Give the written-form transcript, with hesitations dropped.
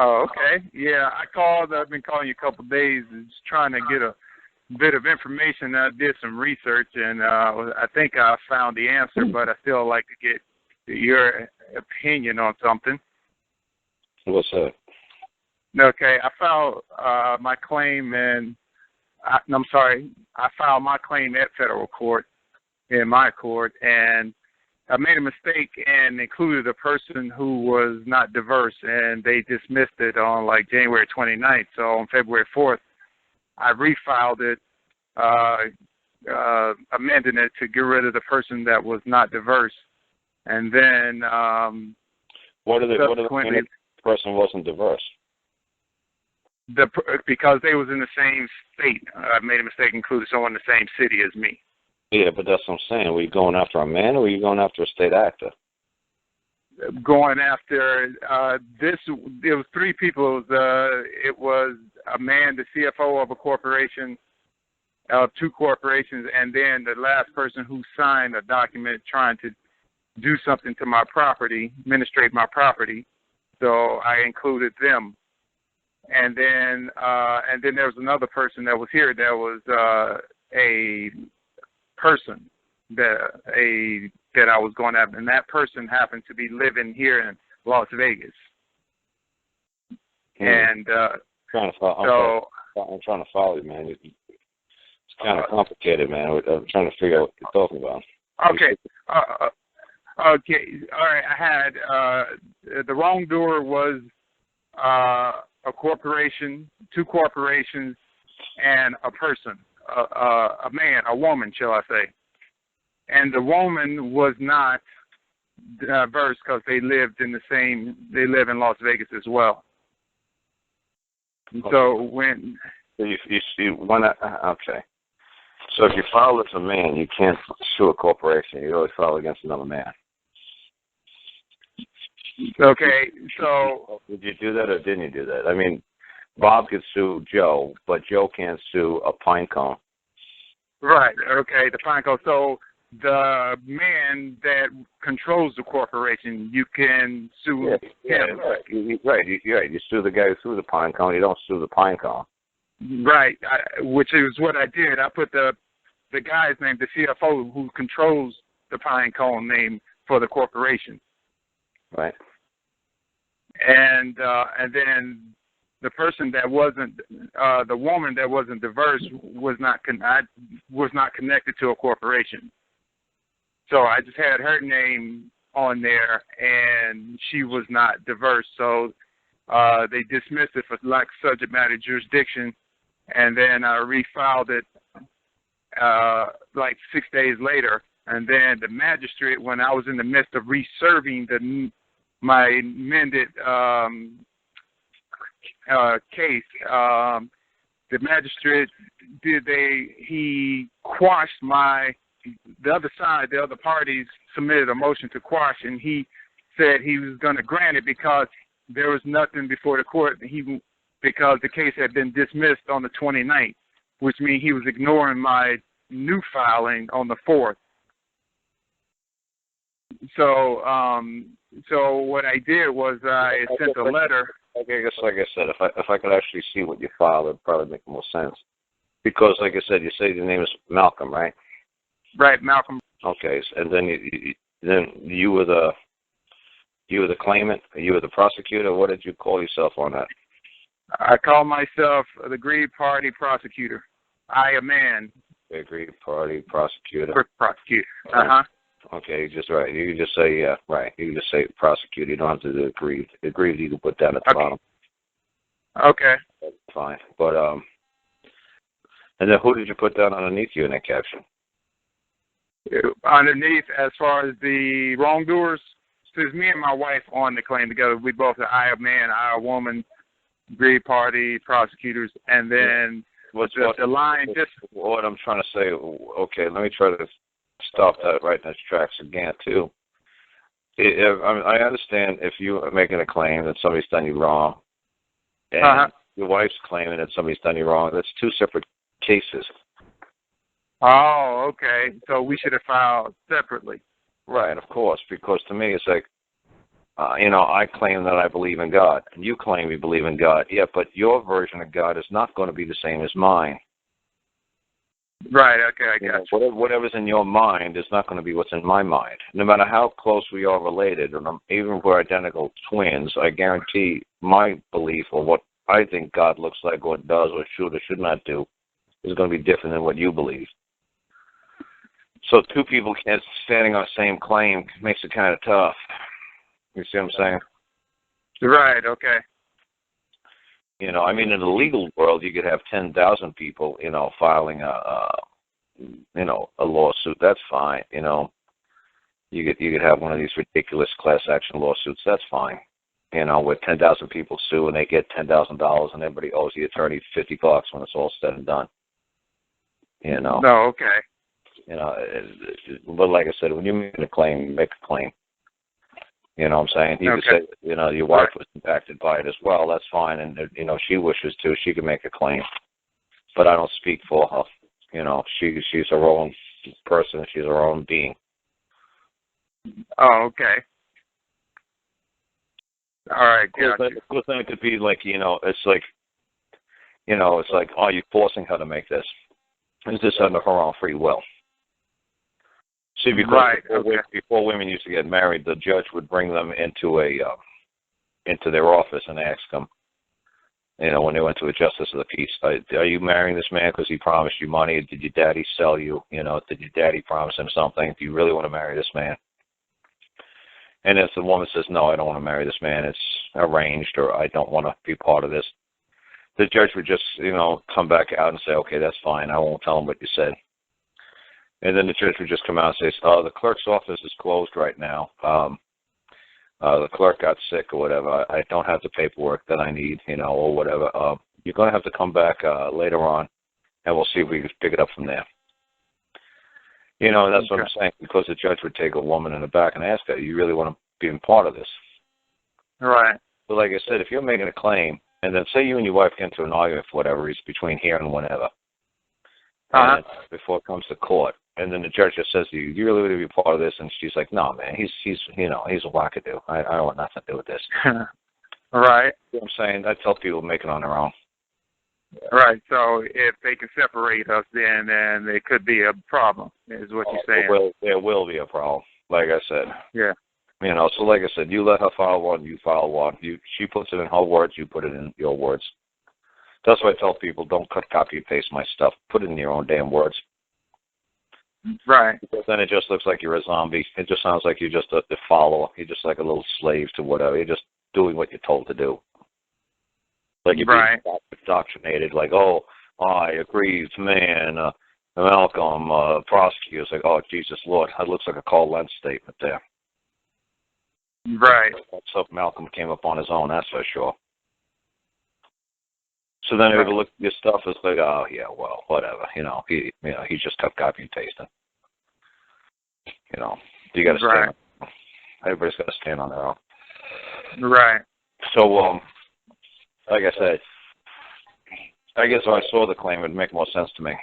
Oh, okay. Yeah, I called. I've been calling you a couple of days, and just trying to get a bit of information. I did some research, and I think I found the answer, but I still like to get your opinion on something. What's that? Okay, I filed my claim, and I'm sorry, I filed my claim at federal court, in my court, and I made a mistake and included a person who was not diverse, and they dismissed it on like January 29th. So on February 4th, I refiled it, amending it to get rid of the person that was not diverse. And then what if the person wasn't diverse? Because they was in the same state. I made a mistake, included someone in the same city as me. Yeah, but that's what I'm saying. Were you going after a man or were you going after a state actor? Going after it was three people. It was a man, the CFO of a corporation, of two corporations, and then the last person who signed a document trying to do something to my property, administrate my property. So I included them. And then there was another person that was here that was a person that I was going after, and that person happened to be living here in Las Vegas. And I'm trying to follow you, man. It's kind of complicated, man. I'm trying to figure out what you're talking about. Okay. Okay. All right. I had the wrongdoer was a corporation, two corporations, and a person, a man, a woman, shall I say. And the woman was not diverse because they live in Las Vegas as well. And okay. So when you okay. So if you file as a man, you can't sue a corporation. You always file against another man. Okay, so did you do that or didn't you do that? I mean, Bob could sue Joe, but Joe can't sue a pine cone. Right. Okay, the pine cone. So the man that controls the corporation, you can sue him. Right. You sue the guy who sues the pine cone. You don't sue the pine cone. Right. Which is what I did. I put the guy's name, the CFO who controls the pine cone name for the corporation. Right. And then the person that wasn't the woman that wasn't diverse was not connected to a corporation. So I just had her name on there, and she was not diverse. So they dismissed it for lack of subject matter jurisdiction, and then I refiled it like 6 days later. And then the magistrate, when I was in the midst of reserving my amended case, the magistrate he quashed the other side, the other parties submitted a motion to quash, and he said he was going to grant it because there was nothing before the court. Because the case had been dismissed on the 29th, which means he was ignoring my new filing on the 4th. So what I did was I sent a letter. Okay, I guess like I said, if I could actually see what you filed, it'd probably make more sense. Because, like I said, you say your name is Malcolm, right? Right, Malcolm. Okay, and then you were the claimant, you were the prosecutor. What did you call yourself on that? I call myself the aggrieved party prosecutor. I a man. The aggrieved party prosecutor. Prosecutor. Uh-huh. Okay, just right. You can just say right. You can just say prosecutor. You don't have to do aggrieved. Aggrieved you can put down at the bottom. Okay. That's fine. But and then who did you put down underneath you in that caption? Underneath, as far as the wrongdoers, there's me and my wife on the claim together. We both are I a man, I a woman, aggrieved party prosecutors, and then the line just. What I'm trying to say. Okay, let me try to stop that right in its tracks again, too. I understand if you're making a claim that somebody's done you wrong, and your wife's claiming that somebody's done you wrong. That's two separate cases. Oh, okay. So we should have filed separately. Right, of course, because to me it's like, I claim that I believe in God, and you claim you believe in God. Yeah, but your version of God is not going to be the same as mine. Right, okay, I got you. Whatever's in your mind is not going to be what's in my mind. No matter how close we are related, or even if we're identical twins, I guarantee my belief or what I think God looks like or does or should or should not do is going to be different than what you believe. So two people standing on the same claim makes it kind of tough. You see what I'm saying? Right, okay. In the legal world, you could have 10,000 people, filing a lawsuit. That's fine. You could have one of these ridiculous class action lawsuits. That's fine. Where 10,000 people sue and they get $10,000 and everybody owes the attorney $50 when it's all said and done. No, okay. But like I said, when you make a claim, you make a claim. You know what I'm saying? You could say, your wife was impacted by it as well. That's fine. And, she wishes to. She can make a claim. But I don't speak for her. She's her own person. She's her own being. Oh, okay. All right, gotcha. Well, then it could be like, it's like, are you forcing her to make this? Is this under her own free will? See, because before women used to get married, the judge would bring them into their office and ask them, when they went to a justice of the peace, are you marrying this man because he promised you money? Did your daddy sell you? Did your daddy promise him something? Do you really want to marry this man? And if the woman says, no, I don't want to marry this man, it's arranged, or I don't want to be part of this, the judge would just, come back out and say, okay, that's fine. I won't tell him what you said. And then the judge would just come out and say, the clerk's office is closed right now. The clerk got sick or whatever. I don't have the paperwork that I need, or whatever. You're going to have to come back later on, and we'll see if we can pick it up from there. That's what I'm saying, because the judge would take a woman in the back and ask her, you really want to be a part of this? Right. But like I said, if you're making a claim, and then say you and your wife get into an argument for whatever reason between here and whenever, and before it comes to court, and then the judge just says to you, you really want to be part of this? And she's like, no, man, he's a wackadoo. I don't want nothing to do with this. Right. You know what I'm saying? I tell people to make it on their own. Right. So if they can separate us, then there could be a problem, is what you're saying. There will be a problem, like I said. Yeah. So like I said, you let her file one, you file one. She puts it in her words, you put it in your words. That's why I tell people, don't copy and paste my stuff. Put it in your own damn words. Right. Because then it just looks like you're a zombie. It just sounds like you're just a follower. You're just like a little slave to whatever. You're just doing what you're told to do. Like you're being indoctrinated. Like, I agree, man. Malcolm, prosecutors. Like, oh, Jesus Lord. That looks like a Karl Lentz statement there. Right. So Malcolm came up on his own, that's for sure. So then if you look at your stuff, it's like, oh yeah, well, whatever. He just kept copy and pasting. You got to stand. Everybody's got to stand on their own. Right. So, like I said, I guess if I saw the claim, it would make more sense to me.